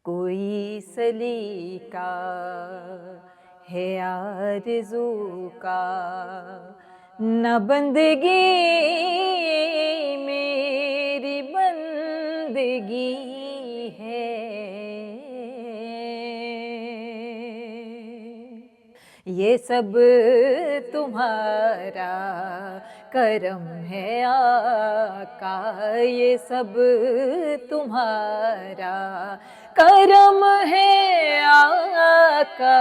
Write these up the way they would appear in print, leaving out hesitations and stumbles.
کوئی سلیقہ ہے آرزو کا، نہ بندگی میری بندگی ہے، یہ سب تمہارا کرم ہے آقا، یہ سب تمہارا کرم ہے آقا،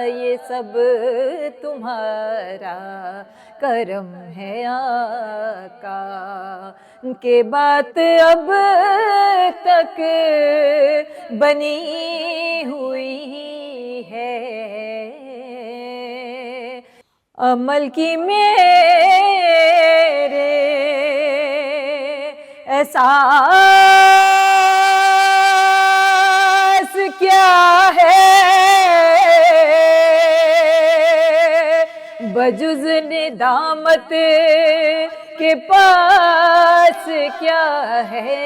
یہ سب تمہارا کرم ہے آقا، کہ بات اب تک بنی ہوئی ہے، عمل کی میرے احساس کیا ہے، بجز ندامت کے پاس کیا ہے،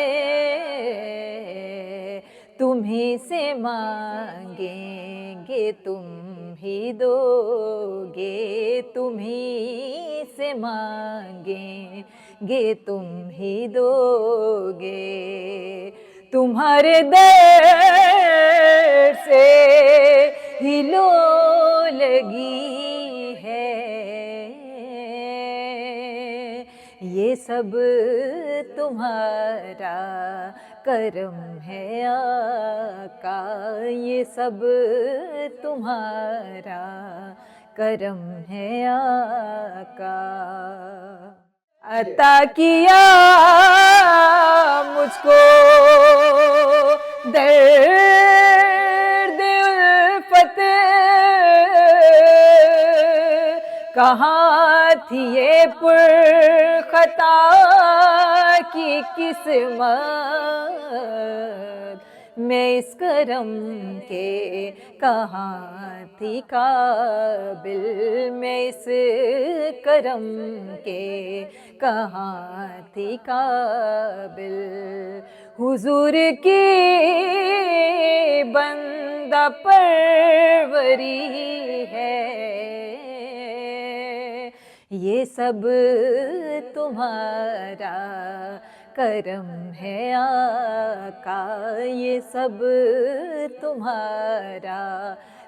تمہیں سے مانگیں گے تم ہی دو گے، تمہیں سے مانگیں گے تم ہی دو گے، تمہارے در سے ہی لو لگی ہے، یہ سب تمہارا کرم ہے آقا، یہ سب تمہارا کرم ہے آقا، عطا کیا مجھ کو درد الفت، کہاں تھی یہ پر خطا کی قسمت، میں اس کرم کے کہاں تھی قابل، میں اس کرم کے کہاں تھی قابل، حضور کی بندہ پروری ہے، یہ سب تمہارا کرم ہے آقا، یہ سب تمہارا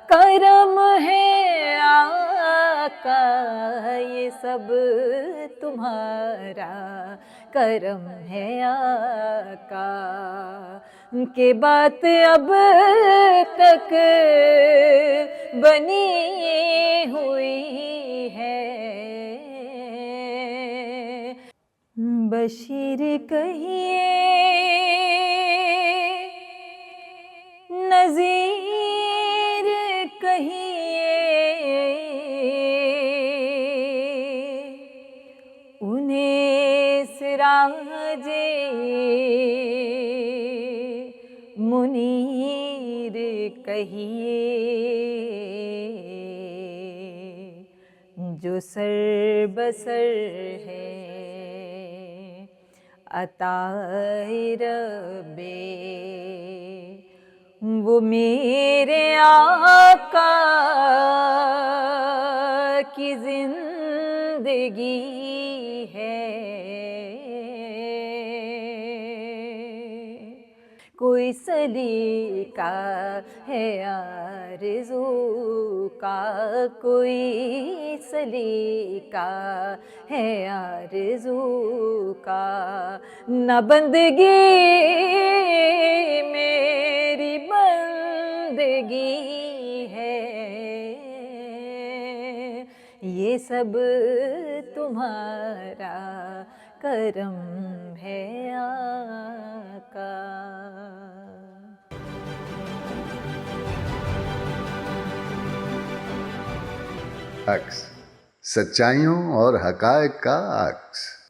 کرم ہے آقا، یہ سب تمہارا کرم ہے آقا، کہ بات اب تک بنی ہوئی ہے، بشیر کہیے نذیر کہیے، انہیں سراج منیر کہیے، جو سر بسر ہے عطائے رب، وہ میرے آقا کی زندگی ہے، کوئی سلیقہ ہے آرزو کا، کوئی سلیقہ ہے آرزو کا، نہ بندگی میری بندگی ہے، یہ سب تمہارا کرم ہے آقا۔ عکس، سچائیوں اور حقائق کا عکس۔